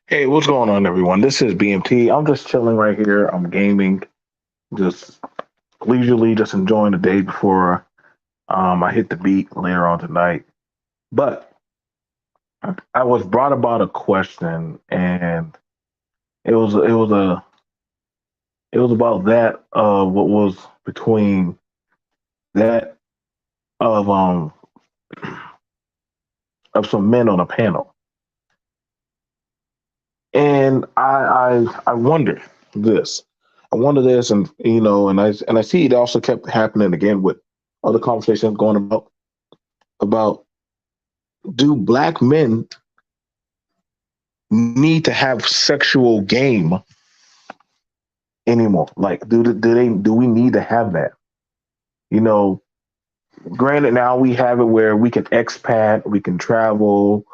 Hey, what's going on, everyone? This is BMT. I'm just chilling right here. I'm gaming, just leisurely, just enjoying the day before I hit the beat later on tonight. But I was brought about a question, and it was about that what was between that of of some men on a panel, and I wonder this. I wonder this, and and I see it also kept happening again with other conversations going about do black men need to have sexual game anymore? Like, do we need to have that? You know, granted, now we have it where we can expat, we can travel,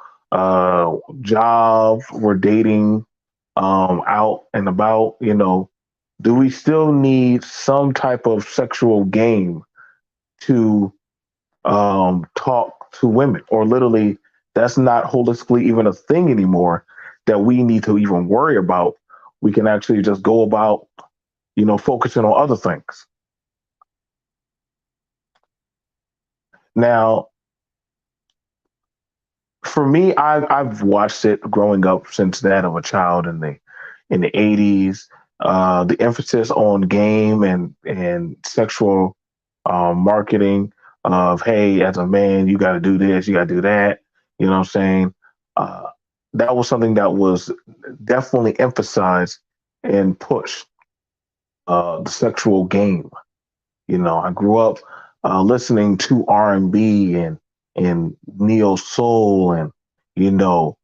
job, we're dating, out and about. Do we still need some type of sexual game to talk to women, or literally that's not holistically even a thing anymore that we need to even worry about. We can actually just go about, focusing on other things. Now, for me, I've watched it growing up since that of a child in the 80s. The emphasis on game and sexual marketing of, hey, as a man, you got to do this, you got to do that. You know what I'm saying? Uh, that was something that was definitely emphasized and pushed, the sexual game. I grew up listening to R&B and neo soul and you know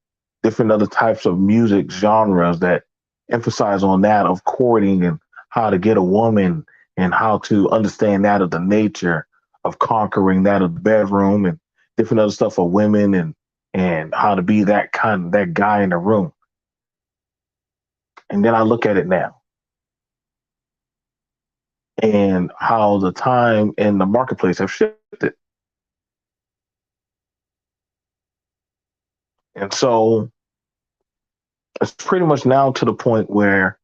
different other types of music genres that emphasize on that of courting and how to get a woman and how to understand that of the nature of conquering that of the bedroom and different other stuff for women and how to be that guy in the room. And then I look at it now and how the time and the marketplace have shifted. And so it's pretty much now to the point where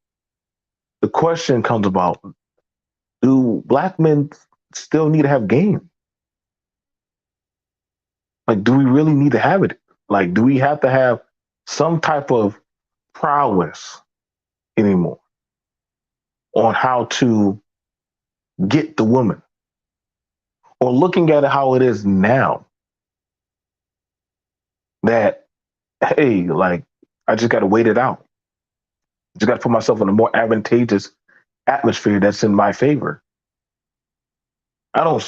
the question comes about, do black men still need to have game? Like, do we really need to have it? Like, do we have to have some type of prowess anymore on how to get the woman? Or looking at it how it is now, that, hey, like, I just got to wait it out. I just got to put myself in a more advantageous atmosphere that's in my favor. I don't,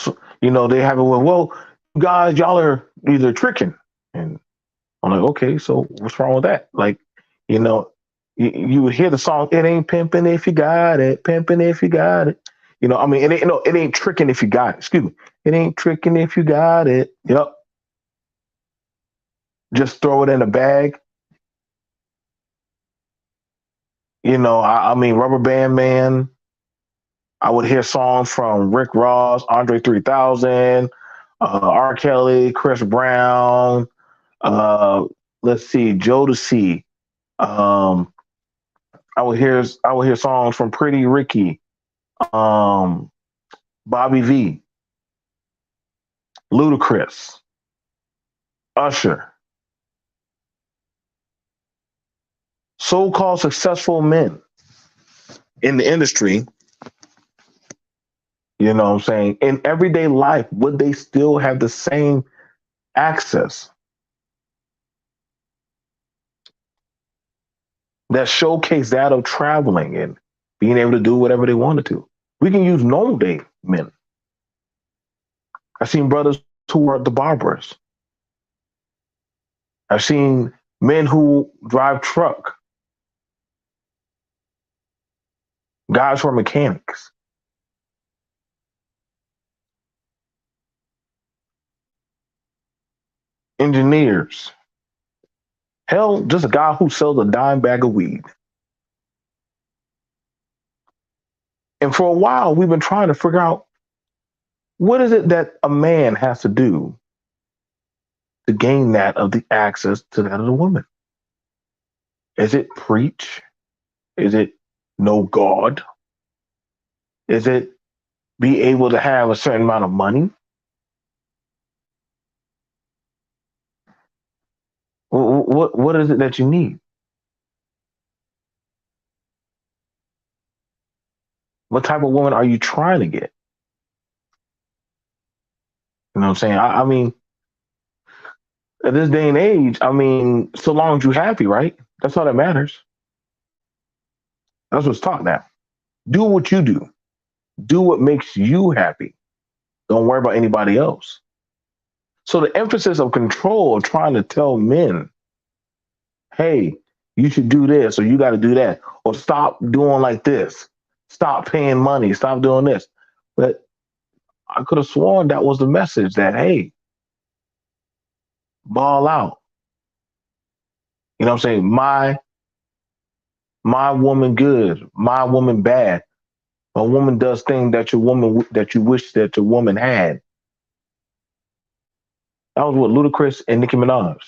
they have it well, guys, y'all are either tricking. And I'm like, okay, so what's wrong with that? Like, you know, you would hear the song, it ain't pimping if you got it, pimping if you got it. I mean, it ain't, no, it ain't tricking if you got it. Excuse me. It ain't tricking if you got it. Yep. Just throw it in a bag. I mean, Rubber Band Man. I would hear songs from Rick Ross, Andre 3000, R. Kelly, Chris Brown, uh, let's see, Jodeci. Um, I would hear songs from Pretty Ricky, um, Bobby V, Ludacris, Usher, so-called successful men in the industry. You know what I'm saying? In everyday life, would they still have the same access that showcase that of traveling and being able to do whatever they wanted to? We can use normal day men. I've seen brothers who are the barbers. I've seen men who drive truck, guys who are mechanics, engineers. Hell, just a guy who sells a dime bag of weed. And for a while, we've been trying to figure out what is it that a man has to do to gain that of the access to that of the woman. Is it preach? Is it know God? Is it be able to have a certain amount of money? What is it that you need? What type of woman are you trying to get? You know what I'm saying? I mean, at this day and age, I mean, so long as you're happy, right? That's all that matters. That's what's taught now. Do what you do. Do what makes you happy. Don't worry about anybody else. So the emphasis of control, of trying to tell men, hey, you should do this or you got to do that or stop doing like this. Stop paying money. Stop doing this. But I could have sworn that was the message that, hey, ball out. You know what I'm saying? My woman good, my woman bad. A woman does things that you wish that your woman had. That was what Ludacris and Nicki Minaj.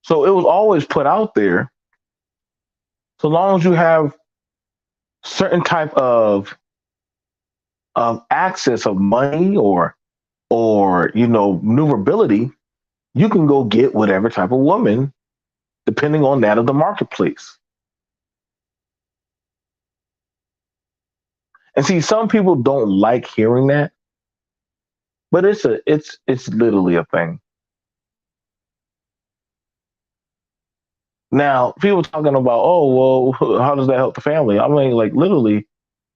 So it was always put out there. So long as you have certain type of access of money or maneuverability, you can go get whatever type of woman depending on that of the marketplace. And see, some people don't like hearing that, but it's literally a thing. Now, people talking about, oh well, how does that help the family? I mean, like literally,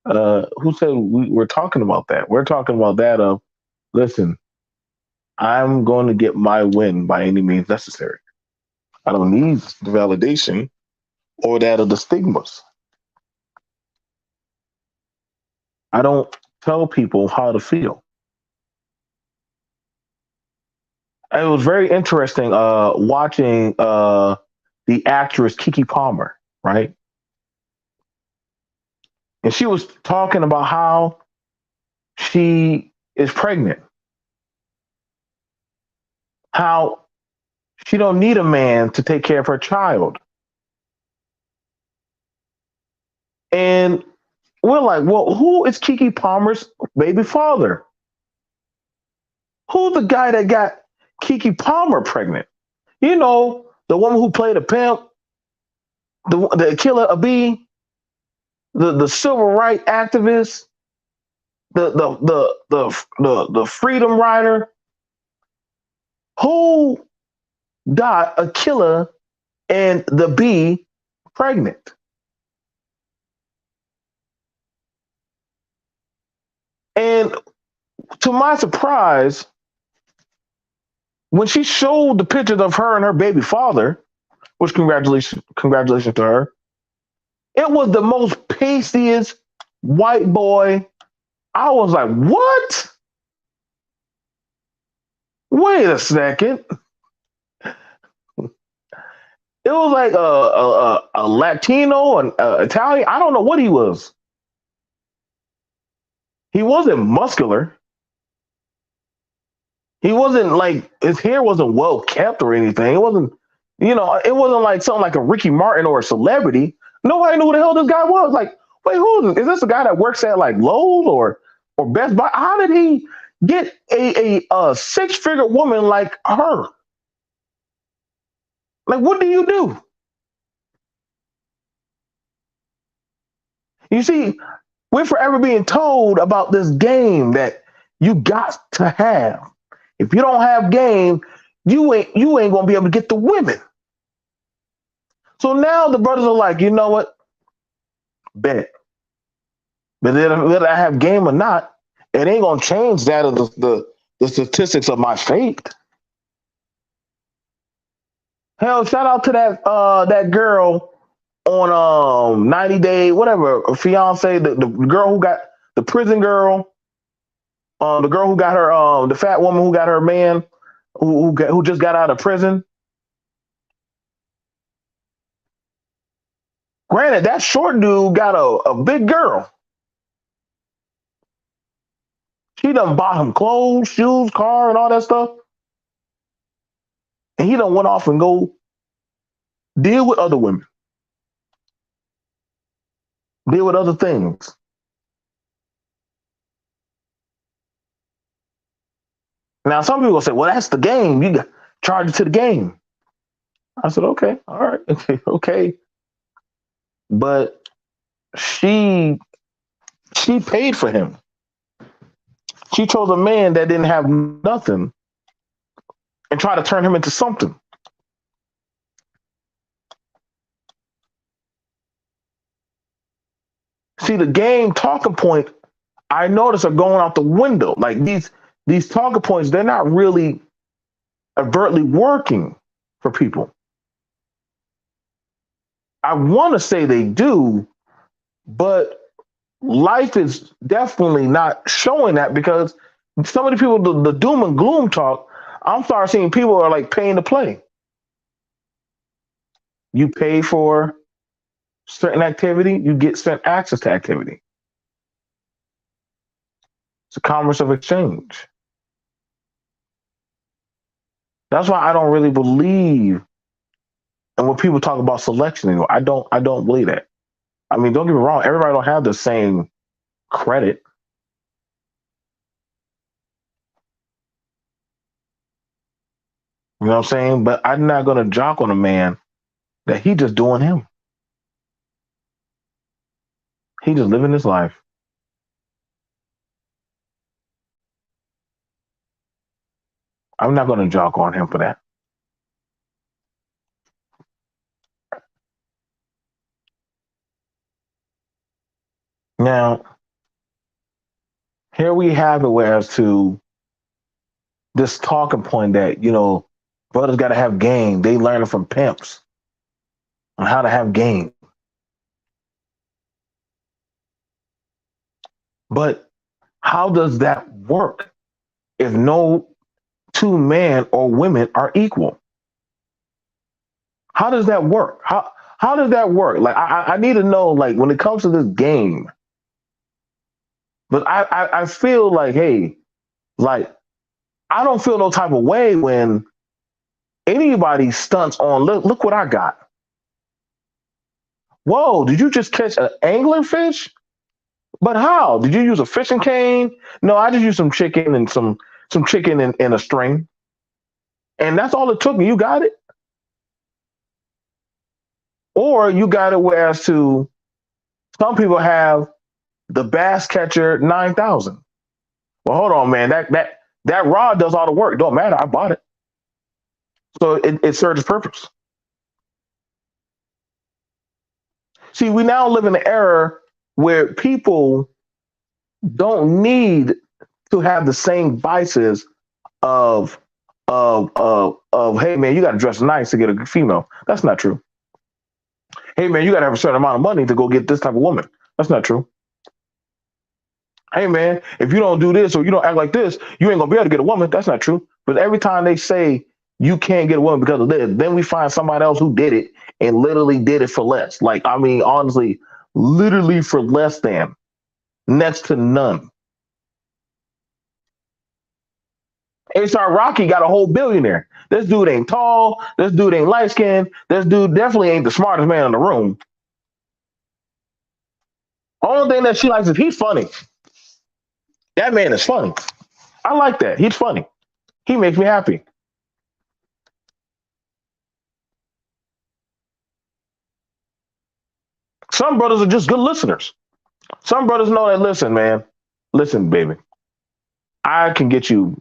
who said we're talking about that? We're talking about that of, listen, I'm going to get my win by any means necessary. I don't need the validation or that of the stigmas. I don't tell people how to feel. It was very interesting watching the actress Kiki Palmer, right? And she was talking about how she is pregnant, how she don't need a man to take care of her child. And we're like, well, who is Kiki Palmer's baby father? Who's the guy that got Kiki Palmer pregnant? You know, the woman who played a pimp, the killer a bee, the civil rights activist, the freedom rider, who got a killer and the bee pregnant. And to my surprise, when she showed the pictures of her and her baby father, which congratulations to her, it was the most pastiest white boy. I was like, what? Wait a second. It was like a Latino and Italian. I don't know what he was. He wasn't muscular. He wasn't like his hair wasn't well kept or anything. It wasn't, it wasn't like something like a Ricky Martin or a celebrity. Nobody knew who the hell this guy was. Like, wait, who is this? Is this a guy that works at like Lowe's or Best Buy? How did he get a six-figure woman like her? Like, what do you do? You see, we're forever being told about this game that you got to have. If you don't have game, you ain't gonna be able to get the women. So now the brothers are like, you know what? Bet. But whether I have game or not, it ain't gonna change that of the statistics of my fate. Hell, shout out to that girl on 90 Day, whatever, fiance, the girl who got the prison girl, the girl who got her the fat woman who got her man who just got out of prison. Granted, that short dude got a big girl. She done bought him clothes, shoes, car, and all that stuff. and he done went off and go deal with other women, deal with other things. Now, some people say, well, that's the game. You got charge it to the game. I said, okay, all right, okay. But she paid for him. She chose a man that didn't have nothing and tried to turn him into something. See, the game talking point, I notice, are going out the window. Like these talking points, they're not really overtly working for people. I want to say they do, but life is definitely not showing that, because some of the people, the doom and gloom talk, I'm starting seeing people are like paying to play. You pay for certain activity, you get certain access to activity. It's a commerce of exchange. That's why I don't really believe, and when people talk about selection anymore, I don't believe that. I mean, don't get me wrong, everybody don't have the same credit. You know what I'm saying? But I'm not gonna jock on a man that he just doing him. He just living his life. I'm not gonna jock on him for that. Now, here we have it, whereas to this talking point that, brothers gotta have game. They learn it from pimps on how to have game. But how does that work if no two men or women are equal? How does that work? How does that work? Like I need to know, like, when it comes to this game. But I feel like, hey, like, I don't feel no type of way when anybody stunts on, look what I got. Whoa, did you just catch an anglerfish? But how? Did you use a fishing cane? No, I just used some chicken and some chicken in a string. And that's all it took, and you got it? Or you got it whereas to some people have the Bass Catcher 9000. Well, hold on, man. That rod does all the work. Don't matter. I bought it. So it serves its purpose. See, we now live in an era where people don't need to have the same vices of hey man, you got to dress nice to get a female. That's not true. Hey man, you got to have a certain amount of money to go get this type of woman. That's not true. Hey man, if you don't do this or you don't act like this, you ain't gonna be able to get a woman. That's not true. But every time they say you can't get a woman because of this, then we find somebody else who did it and literally did it for less. Like, I mean, honestly, literally for less than, next to none. A$AP Rocky got a whole billionaire. This dude ain't tall. This dude ain't light skinned. This dude definitely ain't the smartest man in the room. Only thing that she likes is he's funny. That man is funny. I like that. He's funny. He makes me happy. Some brothers are just good listeners. Some brothers know that, listen, man, listen, baby, I can get you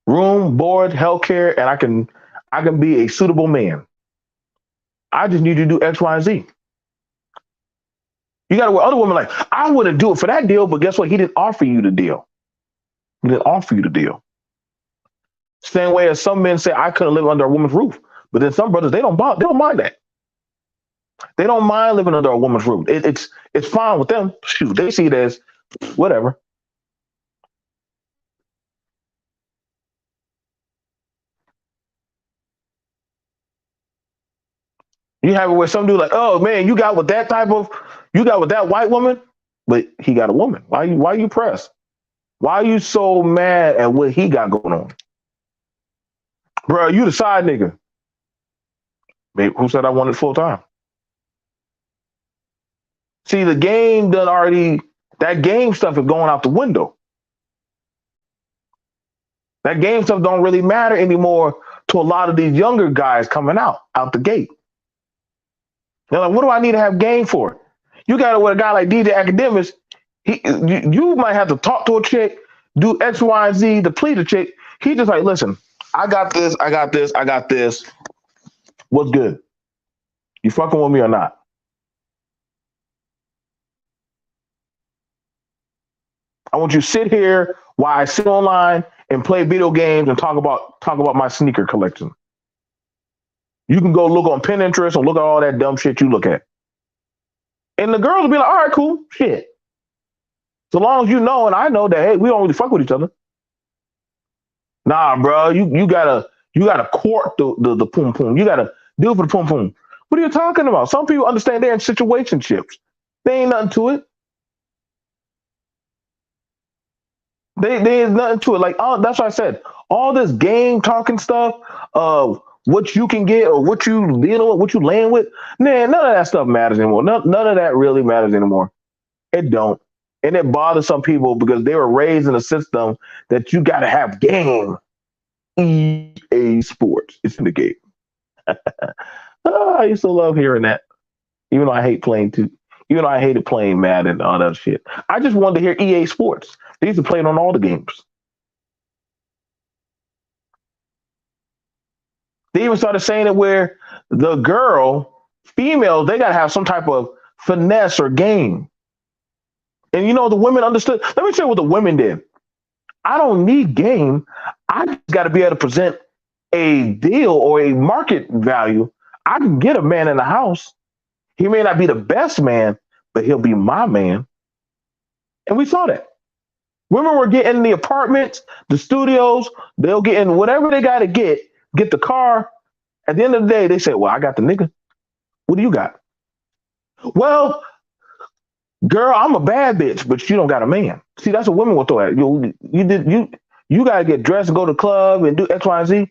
room, board, healthcare, and I can be a suitable man. I just need you to do X, Y, and Z. You got to where other women like, I wouldn't do it for that deal, but guess what? He didn't offer you the deal. He didn't offer you the deal. Same way as some men say, I couldn't live under a woman's roof. But then some brothers, they don't mind that. They don't mind living under a woman's roof. It's fine with them. Shoot, they see it as whatever. You have it where some dude like, oh man, you got with that white woman, but he got a woman. Why you pressed? Why are you so mad at what he got going on? Bro, you the side nigga. Babe, who said I wanted full time? See, the game done already. That game stuff is going out the window. That game stuff don't really matter anymore to a lot of these younger guys coming out the gate. They're like, what do I need to have game for? You got it with a guy like DJ Academics. You might have to talk to a chick, do X, Y, and Z to please a chick. He just like, listen, I got this, I got this, I got this. What's good? You fucking with me or not? I want you to sit here while I sit online and play video games and talk about my sneaker collection. You can go look on Pinterest and look at all that dumb shit you look at. And the girls will be like, all right, cool, shit. So long as you know and I know that, hey, we don't really fuck with each other. Nah, bro, you gotta court the poom poom. You gotta do it for the poom poom. What are you talking about? Some people understand they're in situationships. They ain't nothing to it. They ain't nothing to it. Like, oh, that's what I said. All this game talking stuff of what you can get or what you dealing with, what you laying with, man, none of that stuff matters anymore. None of that really matters anymore. It don't. And it bothers some people because they were raised in a system that you gotta have game. EA Sports. It's in the game. I used to love hearing that. Even though I hate playing too. Even though I hated playing Madden and all that shit. I just wanted to hear EA Sports. They used to play it on all the games. They even started saying it where the females, they gotta have some type of finesse or game. And the women understood. Let me tell you what the women did. I don't need game. I just got to be able to present a deal or a market value. I can get a man in the house. He may not be the best man, but he'll be my man. And we saw that. Women were getting the apartments, the studios, they'll get in whatever they got to get the car. At the end of the day, they say, well, I got the nigga. What do you got? Well, girl, I'm a bad bitch, but you don't got a man. See, that's what women will throw at you. You gotta get dressed and go to the club and do X, Y, and Z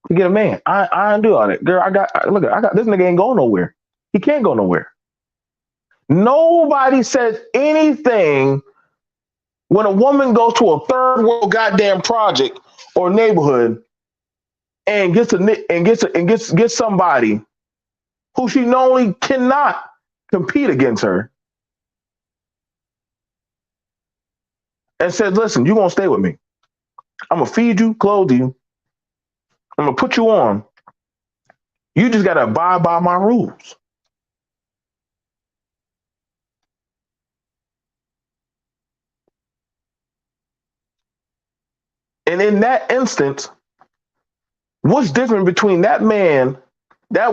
to get a man. I don't do all that. Girl, I got this nigga ain't going nowhere. He can't go nowhere. Nobody says anything when a woman goes to a third world goddamn project or neighborhood and gets somebody who she normally cannot compete against her and says, listen, you're gonna stay with me. I'm gonna feed you, clothe you, I'm gonna put you on. You just gotta abide by my rules. And in that instance, what's different between that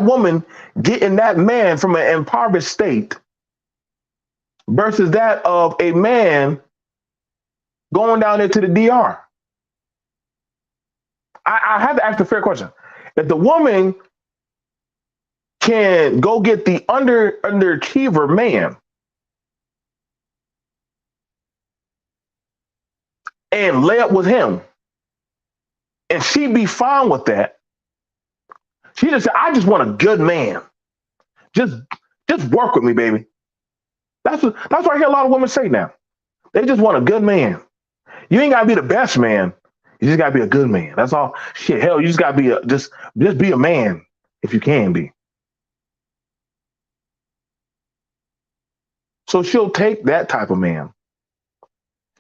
woman getting that man from an impoverished state versus that of a man going down there to the DR? I have to ask a fair question. If the woman can go get the underachiever man and lay up with him, and she be fine with that, she just said, I just want a good man. Just just work with me, baby. That's what I hear a lot of women say now. They just want a good man. You ain't gotta be the best man. You just gotta be a good man. That's all. Shit, hell, you just gotta be just be a man if you can be. So she'll take that type of man.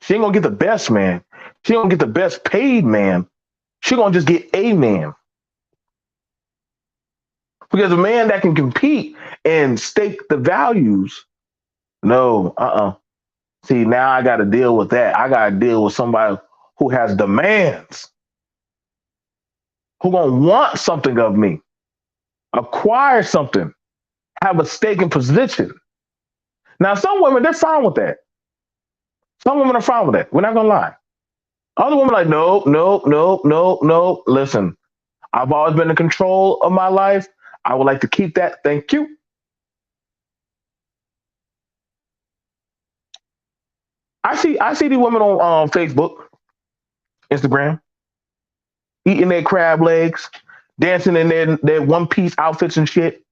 She ain't gonna get the best man. She ain't gonna get the best paid man. She gonna just get a man. Because a man that can compete and stake the values, no, See, now I got to deal with that. I got to deal with somebody who has demands, who gonna want something of me, acquire something, have a stake in position. Now, some women they're fine with that. Some women are fine with that. We're not gonna lie. Other women are like, nope, nope, nope, nope, nope. Listen, I've always been in control of my life. I would like to keep that. Thank you. I see these women on Facebook, Instagram. eating their crab legs, dancing in their one piece outfits and shit,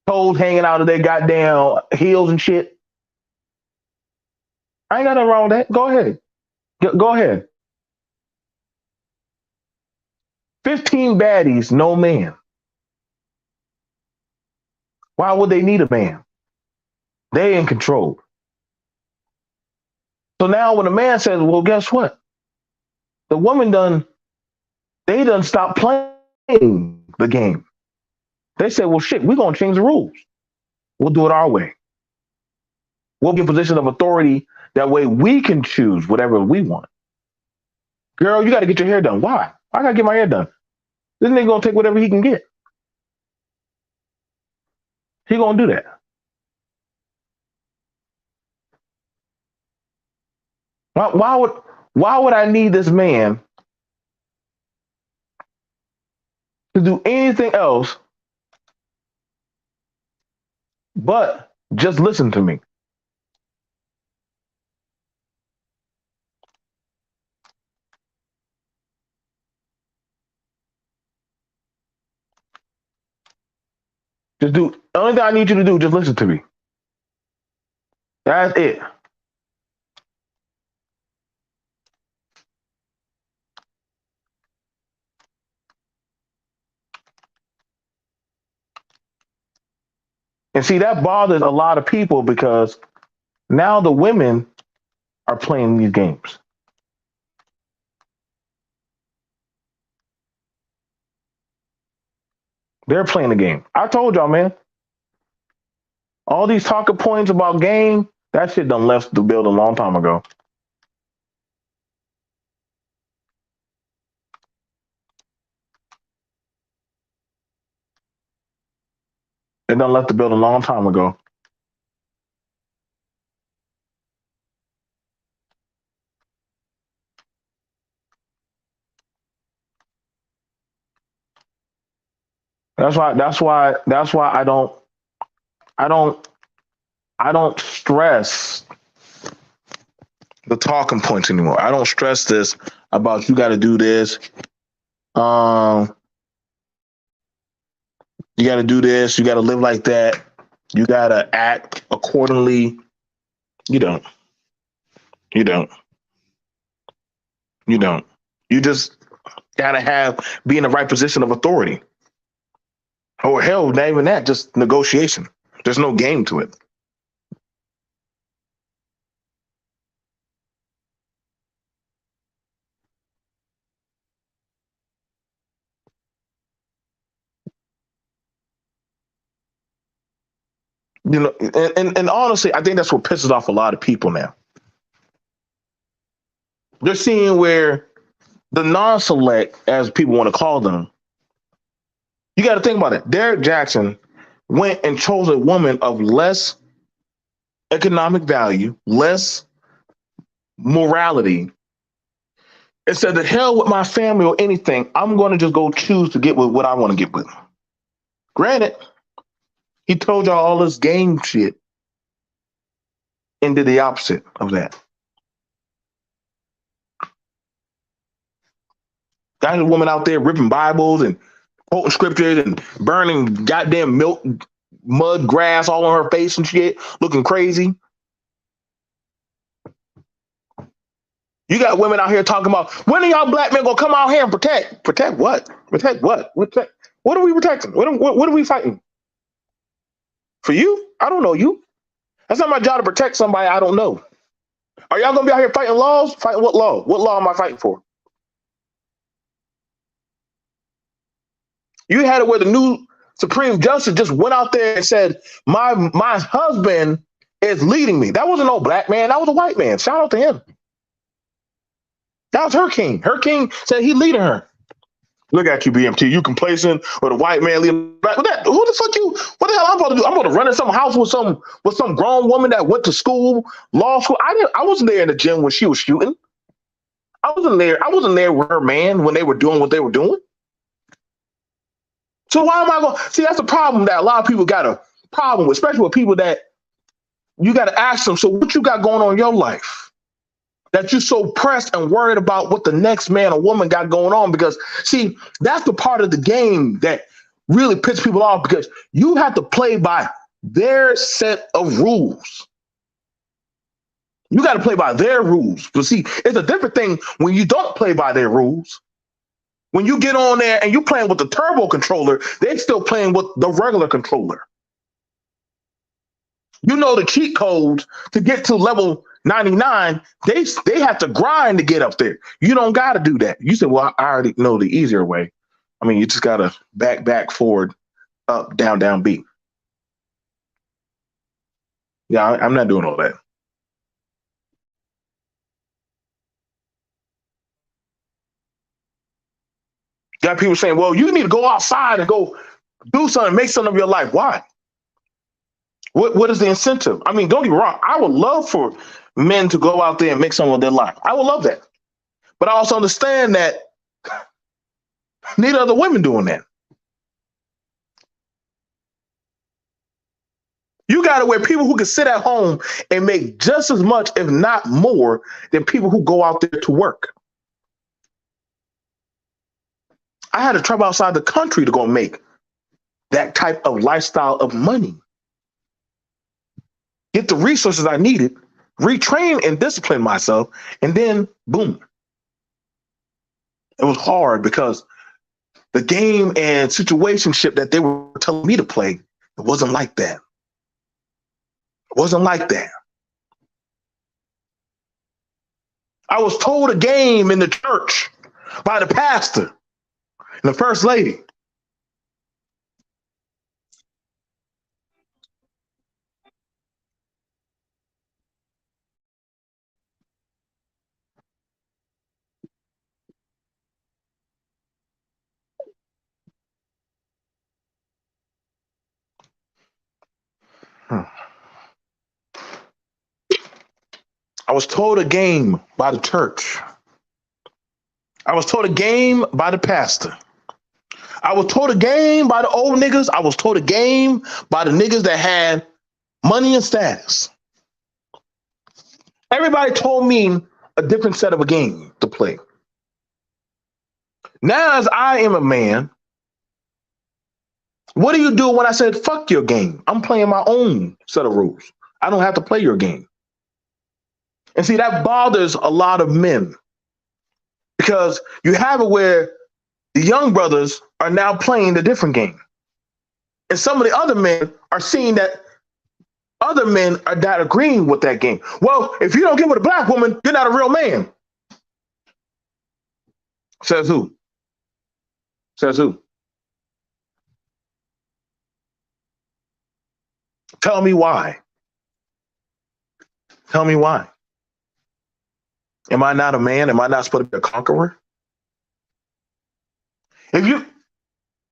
toes hanging out of their goddamn heels and shit. I ain't got nothing wrong with that. Go ahead. Go ahead. 15 baddies, no man. Why would they need a man? They in control. So now when a man says, well, guess what? The woman they done stopped playing the game. They said, well, shit, we're going to change the rules. We'll do it our way. We'll be in a position of authority. That way we can choose whatever we want. Girl, you got to get your hair done. Why? I got to get my hair done. This nigga going to take whatever he can get. He going to do that. Why would I need this man to do anything else but just listen to me? Just do the only thing I need you to do, just listen to me. That's it. And see, that bothers a lot of people because now the women are playing these games. They're playing the game. I told y'all, man. All these talking points about game, that shit done left the building a long time ago. It done left the building a long time ago. That's why I don't stress the talking points anymore. I don't stress this about you got to do this. You got to do this. You got to live like that. You got to act accordingly. You don't. You don't. You don't. You just got to be in the right position of authority. Or hell, not even that, just negotiation. There's no game to it. You know, and honestly, I think that's what pisses off a lot of people now. They're seeing where the non-select, as people want to call them, you got to think about it. Derek Jackson went and chose a woman of less economic value, less morality, and said, the hell with my family or anything, I'm going to just go choose to get with what I want to get with. Granted, he told y'all all this game shit and did the opposite of that. Got a woman out there ripping Bibles and quoting scriptures and burning goddamn milk, mud, grass all on her face and shit, looking crazy. You got women out here talking about, when are y'all black men gonna come out here and protect? Protect what? Protect what? What are we protecting? What are we fighting? For you? I don't know you. That's not my job to protect somebody I don't know. Are y'all gonna be out here fighting laws? Fighting what law? What law am I fighting for? You had it where the new Supreme Justice just went out there and said, my husband is leading me. That wasn't no black man. That was a white man. Shout out to him. That was her king. Her king said he leading her. Look at you, BMT. You complacent or the white man leading black? Who the fuck you? What the hell I'm supposed to do? I'm going to run in some house with some grown woman that went to school, law school. I wasn't there in the gym when she was shooting. I wasn't there with her man when they were doing what they were doing. So why am I going? See, that's the problem that a lot of people got a problem with, especially with people that you got to ask them. So what you got going on in your life? that you're so pressed and worried about what the next man or woman got going on. Because, see, that's the part of the game that really pisses people off because you have to play by their set of rules. You got to play by their rules. But see, it's a different thing when you don't play by their rules. When you get on there and you're playing with the turbo controller, they're still playing with the regular controller. You know the cheat codes to get to level 99, they have to grind to get up there. You don't got to do that. You said, well, I already know the easier way. I mean, you just got to back, forward, up, down, B. Yeah, I'm not doing all that. Got people saying, well, you need to go outside and go do something, make something of your life. Why? What is the incentive? I mean, don't get me wrong. I would love for men to go out there and make something of their life. I would love that. But I also understand that neither are the women doing that. You got to where people who can sit at home and make just as much, if not more, than people who go out there to work. I had to travel outside the country to go make that type of lifestyle of money. Get the resources I needed, retrain and discipline myself, and then boom. It was hard because the game and situationship that they were telling me to play, it wasn't like that. It wasn't like that. I was told a game in the church by the pastor and the first lady. I was told a game by the church. I was told a game by the pastor. I was told a game by the old niggas. I was told a game by the niggas that had money and status. Everybody told me a different set of a game to play. Now, as I am a man, what do you do when I said, fuck your game? I'm playing my own set of rules. I don't have to play your game. And see, that bothers a lot of men because you have it where the young brothers are now playing the different game. And some of the other men are seeing that other men are not agreeing with that game. Well, if you don't get with a black woman, you're not a real man. Says who? Says who? Tell me why. Tell me why. Am I not a man? Am I not supposed to be a conqueror? If you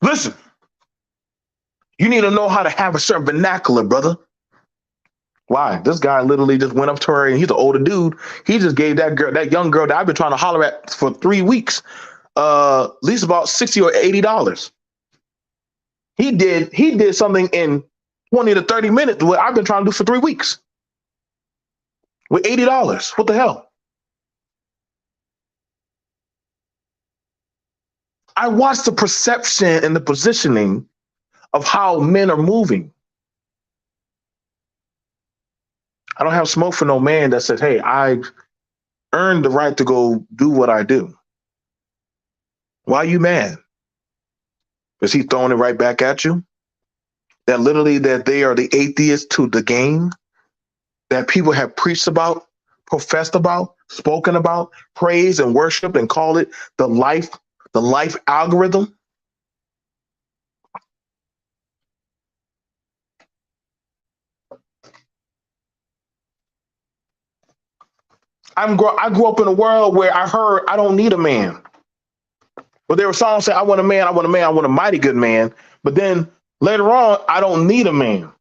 listen, you need to know how to have a certain vernacular, brother. Why? This guy literally just went up to her and he's an older dude. He just gave that girl, that young girl that I've been trying to holler at for 3 weeks, at least about $60 or $80. He did something in 20 to 30 minutes what I've been trying to do for 3 weeks. With $80. What the hell? I watched the perception and the positioning of how men are moving. I don't have smoke for no man that says, hey, I earned the right to go do what I do. Why are you mad? Is he throwing it right back at you? That literally that they are the atheists to the game that people have preached about, professed about, spoken about, praised and worshiped and called it the life algorithm. I grew up in a world where I heard I don't need a man. But there were songs saying, I want a man, I want a man, I want a mighty good man. But then later on, I don't need a man.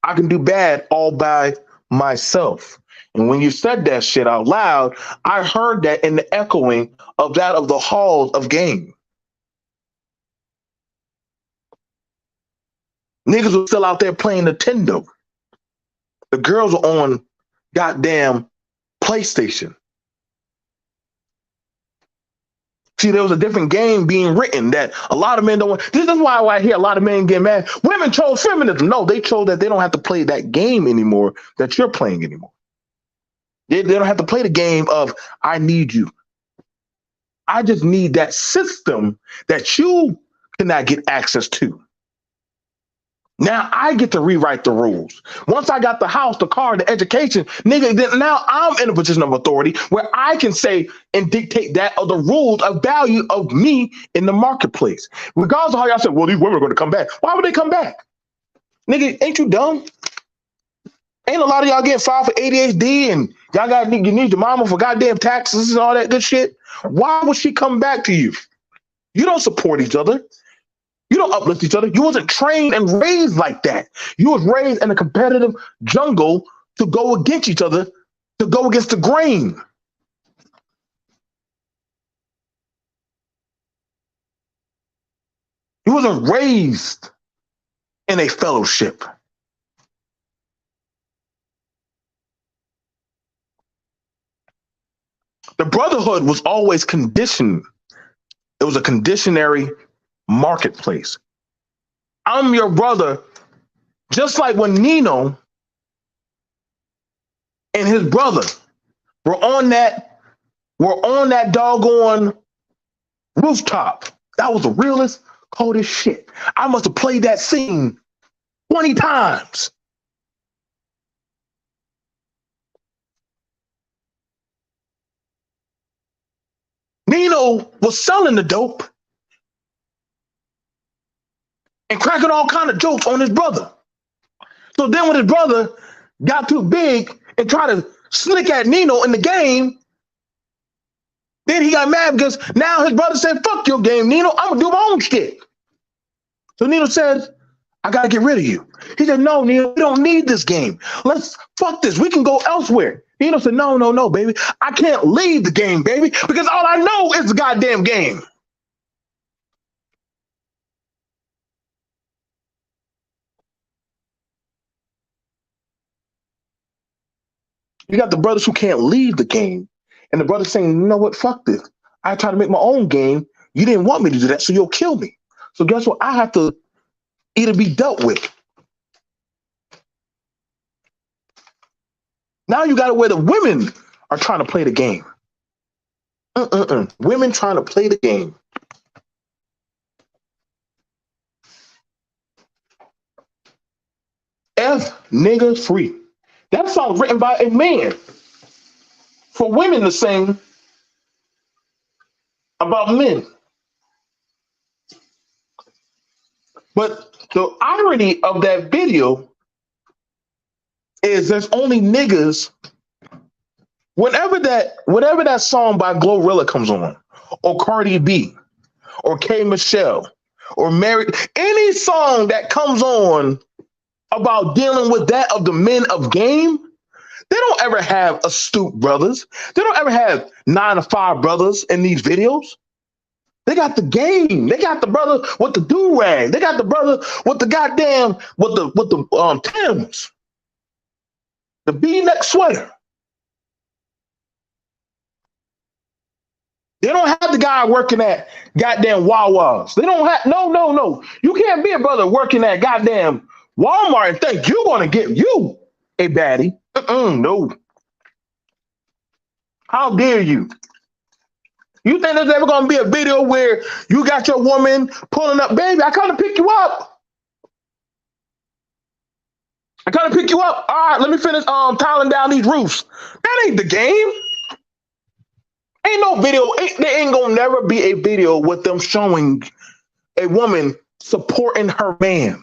I can do bad all by myself. And when you said that shit out loud, I heard that in the echoing of that of the halls of game. Niggas were still out there playing Nintendo. The girls were on goddamn PlayStation. See, there was a different game being written that a lot of men don't want. This is why I hear a lot of men get mad. Women chose feminism. No, they chose that they don't have to play that game anymore that you're playing anymore. They don't have to play the game of, I need you. I just need that system that you cannot get access to. Now I get to rewrite the rules. Once I got the house, the car, the education, nigga, then now I'm in a position of authority where I can say and dictate that of the rules of value of me in the marketplace. Regardless of how y'all say, well, these women are going to come back. Why would they come back? Nigga, ain't you dumb? Ain't a lot of y'all getting filed for ADHD and y'all got you need your mama for goddamn taxes and all that good shit? Why would she come back to you? You don't support each other. You don't uplift each other. You wasn't trained and raised like that. You was raised in a competitive jungle to go against each other, to go against the grain. You wasn't raised in a fellowship. The brotherhood was always conditioned. It was a conditionary marketplace. I'm your brother, just like when Nino and his brother were on that doggone rooftop. That was the realest, coldest shit. I must have played that scene 20 times. Nino was selling the dope and cracking all kind of jokes on his brother. So then when his brother got too big and tried to slick at Nino in the game, then he got mad because now his brother said, fuck your game, Nino. I'm going to do my own shit. So Nino said, I got to get rid of you. He said, no, Nino, we don't need this game. Let's fuck this. We can go elsewhere. Nino said, no, baby. I can't leave the game, baby, because all I know is the goddamn game. You got the brothers who can't leave the game, and the brothers saying, you know what, fuck this. I try to make my own game. You didn't want me to do that, so you'll kill me. So guess what? I have to either be dealt with. Now you got it where the women are trying to play the game. Women trying to play the game. F niggas free. That song written by a man for women to sing about men. But the irony of that video is there's only niggas. Whatever that song by Glorilla comes on, or Cardi B, or K Michelle, or Mary, any song that comes on about dealing with that of the men of game, they don't ever have astute brothers. They don't ever have 9 to 5 brothers in these videos. They got the game. They got the brother with the do-rag. They got the brother with the goddamn with the Timbs, the V-neck sweater. They don't have the guy working at goddamn Wawa's. They don't have no. You can't be a brother working at goddamn Walmart and think you're gonna get you a baddie. No. How dare you? You think there's ever gonna be a video where you got your woman pulling up, baby? I come to pick you up. I come to pick you up. All right, let me finish tiling down these roofs. That ain't the game. Ain't no video. There ain't gonna never be a video with them showing a woman supporting her man.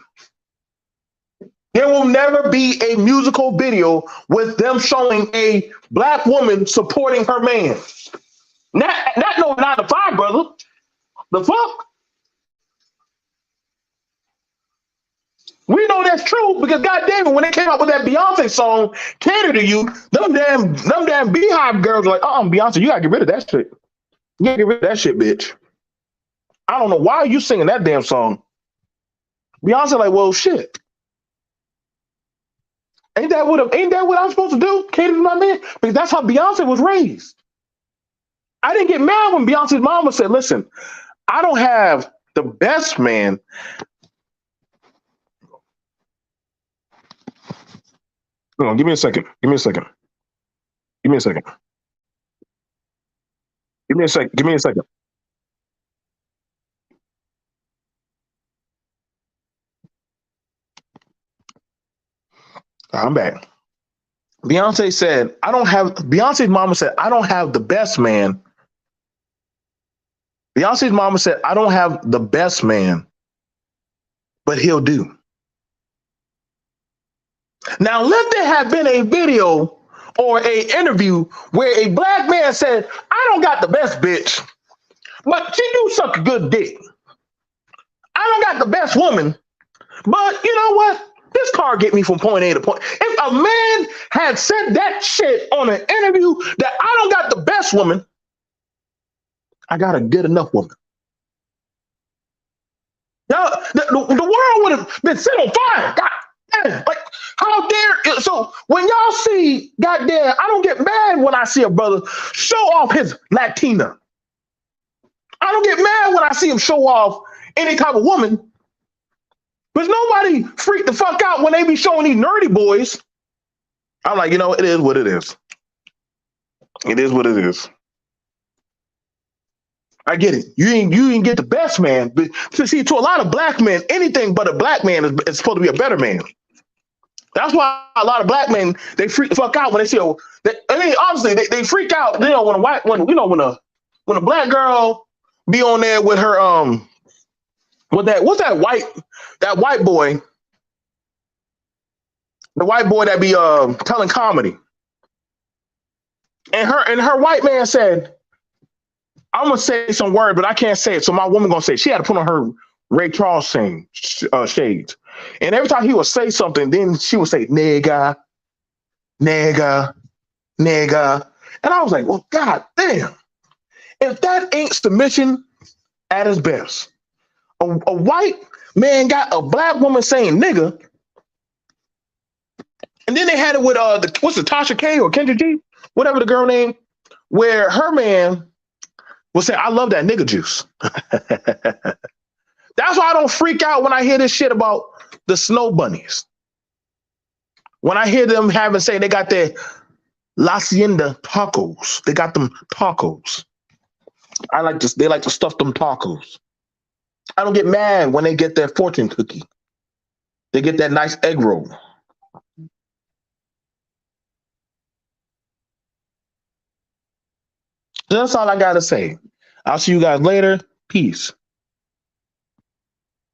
There will never be a musical video with them showing a black woman supporting her man. Not no 9 to 5, brother. The fuck? We know that's true because goddamn it, when they came out with that Beyonce song, "Cater to You," them damn Beehive girls were like, Beyonce, you gotta get rid of that shit. You gotta get rid of that shit, bitch. I don't know why you singing that damn song. Beyonce like, well, shit. Ain't that what I'm supposed to do? Cater to my man? Because that's how Beyonce was raised. I didn't get mad when Beyonce's mama said, "Listen, I don't have the best man." Hold on, give me a second. Give me a second. Give me a second. Give me a second. Give me a second. I'm back. Beyonce said, "I don't have." Beyonce's mama said, "I don't have the best man." Beyonce's mama said, "I don't have the best man, but he'll do." Now, let there have been a video or a interview where a black man said, "I don't got the best bitch, but she do suck a good dick. I don't got the best woman, but you know what? This car get me from point A to point." If a man had said that shit on an interview that I don't got the best woman, I got a good enough woman. Now, the world would have been set on fire. God damn. Like, how dare. So, when y'all see, goddamn, I don't get mad when I see a brother show off his Latina. I don't get mad when I see him show off any type of woman. But nobody freak the fuck out when they be showing these nerdy boys. I'm like, you know, it is what it is. It is what it is. I get it. You ain't get the best man. But to see, to a lot of black men, anything but a black man is supposed to be a better man. That's why a lot of black men, they freak the fuck out when they see. I mean, honestly, they freak out. You know, when a black girl be on there with her what's that white boy, the white boy that be telling comedy, and her white man said, "I'm gonna say some word, but I can't say it." So my woman gonna say it. She had to put on her Ray Charles shades, and every time he would say something, then she would say "nigga, nigga, nigga," and I was like, "Well, god damn! If that ain't submission at its best, a white man got a black woman saying nigga." And then they had it with what's the Tasha K or Kendra G, whatever the girl name, where her man will say, "I love that nigga juice." That's why I don't freak out when I hear this shit about the snow bunnies. When I hear them having say they got their La Hacienda tacos, they got them tacos. I like to. They like to stuff them tacos. I don't get mad when they get their fortune cookie. They get that nice egg roll. That's all I gotta say. I'll see you guys later. Peace.